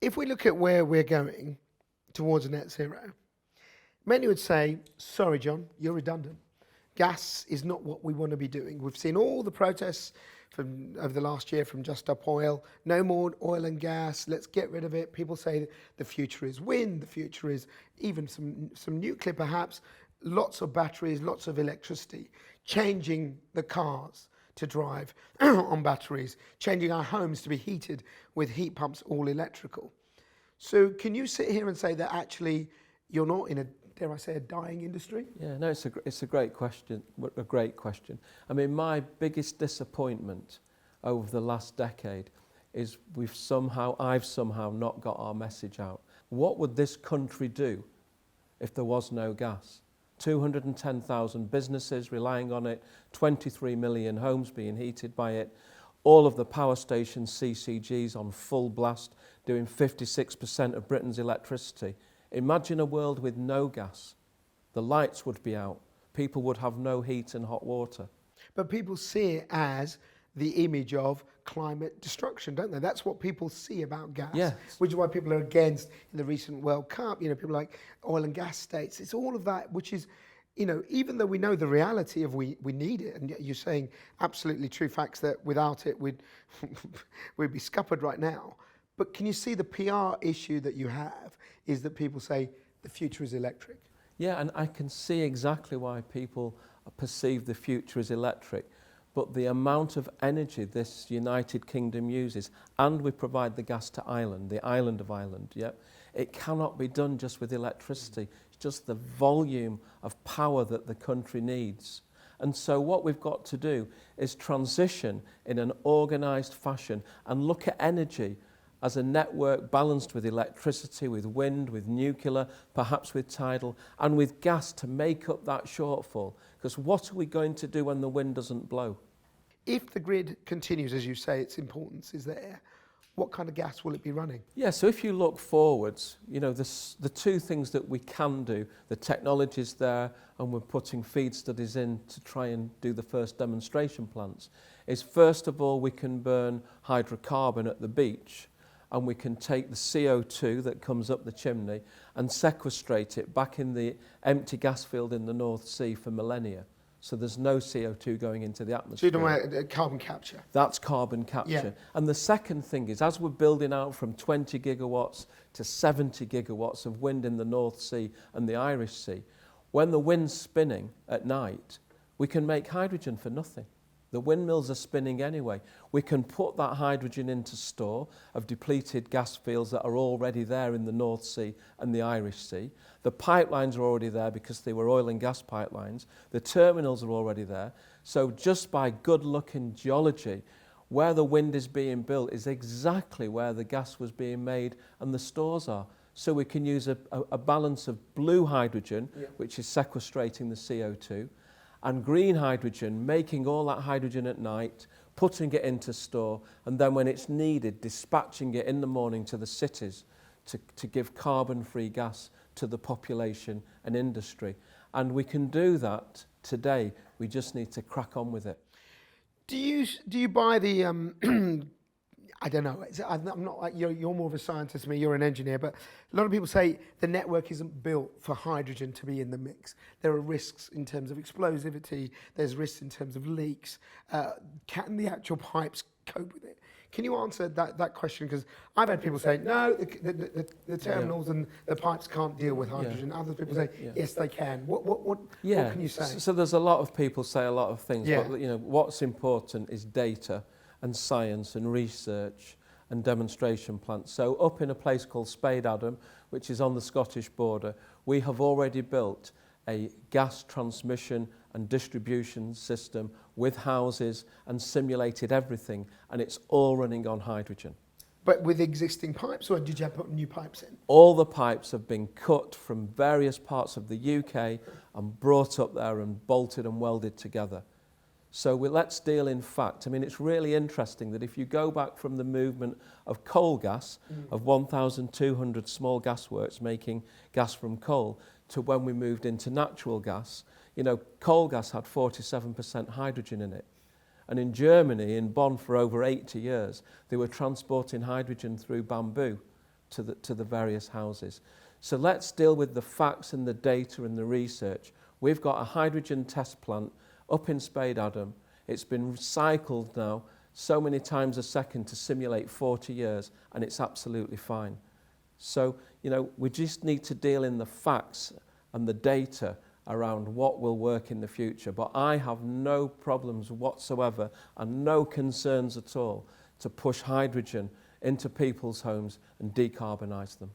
If we look at where we're going towards net zero, many would say, sorry, John, you're redundant. Gas is not what we want to be doing. We've seen all the protests from over the last year from Just Stop Oil. No more oil and gas. Let's get rid of it. People say the future is wind. The future is even some nuclear, perhaps. Lots of batteries, lots of electricity. Changing the cars to drive on batteries. Changing our homes to be heated with heat pumps, all electrical. So can you sit here and say that actually you're not in a, dare I say, a dying industry? Yeah, no, it's a great question. A great question. I mean, my biggest disappointment over the last decade is I've somehow not got our message out. What would this country do if there was no gas? 210,000 businesses relying on it, 23 million homes being heated by it, all of the power stations, CCGs on full blast, doing 56% of Britain's electricity. Imagine a world with no gas. The lights would be out. People would have no heat and hot water. But people see it as the image of climate destruction, don't they? That's what people see about gas. Yes. Which is why people are against in the recent World Cup, people like oil and gas states. It's all of that, which is, even though we know the reality of we need it, and you're saying absolutely true facts that without it we'd be scuppered right now. But can you see the PR issue that you have is that people say the future is electric? Yeah, and I can see exactly why people perceive the future as electric. But the amount of energy this United Kingdom uses, and we provide the gas to Ireland, the island of Ireland, it cannot be done just with electricity. It's just the volume of power that the country needs. And so what we've got to do is transition in an organised fashion and look at energy as a network balanced with electricity, with wind, with nuclear, perhaps with tidal, and with gas to make up that shortfall. Because what are we going to do when the wind doesn't blow? If the grid continues, as you say, its importance is there, what kind of gas will it be running? Yeah, so if you look forwards, the two things that we can do, the technology's there, and we're putting feed studies in to try and do the first demonstration plants, is first of all, we can burn hydrocarbon at the beach, and we can take the CO2 that comes up the chimney and sequestrate it back in the empty gas field in the North Sea for millennia. So there's no CO2 going into the atmosphere. So you're talking about carbon capture? That's carbon capture. Yeah. And the second thing is, as we're building out from 20 gigawatts to 70 gigawatts of wind in the North Sea and the Irish Sea, when the wind's spinning at night, we can make hydrogen for nothing. The windmills are spinning anyway. We can put that hydrogen into store of depleted gas fields that are already there in the North Sea and the Irish Sea. The pipelines are already there because they were oil and gas pipelines. The terminals are already there. So just by good luck in geology, where the wind is being built is exactly where the gas was being made and the stores are. So we can use a balance of blue hydrogen, which is sequestrating the CO2, and green hydrogen, making all that hydrogen at night, putting it into store, and then when it's needed, dispatching it in the morning to the cities to give carbon-free gas to the population and industry. And we can do that today. We just need to crack on with it. Do you buy the I don't know. I'm not like you're more of a scientist than me. You're an engineer, but a lot of people say the network isn't built for hydrogen to be in the mix. There are risks in terms of explosivity. There's risks in terms of leaks. Can the actual pipes cope with it? Can you answer that question? Because I've had people say no, the terminals and the pipes can't deal with hydrogen. Yeah. Other people say yes, they can. What can you say? So there's a lot of people say a lot of things, Yeah. but what's important is data and science and research and demonstration plants. So up in a place called Spade Adam, which is on the Scottish border, we have already built a gas transmission and distribution system with houses and simulated everything, and it's all running on hydrogen. But with existing pipes, or did you have to put new pipes in? All the pipes have been cut from various parts of the UK and brought up there and bolted and welded together. So let's deal in fact. I mean, it's really interesting that if you go back from the movement of coal gas, of 1,200 small gas works making gas from coal, to when we moved into natural gas, coal gas had 47% hydrogen in it. And in Germany, in Bonn for over 80 years, they were transporting hydrogen through bamboo to the various houses. So let's deal with the facts and the data and the research. We've got a hydrogen test plant up in Spade Adam. It's been cycled now so many times a second to simulate 40 years, and it's absolutely fine. So, you know, we just need to deal in the facts and the data around what will work in the future. But I have no problems whatsoever and no concerns at all to push hydrogen into people's homes and decarbonise them.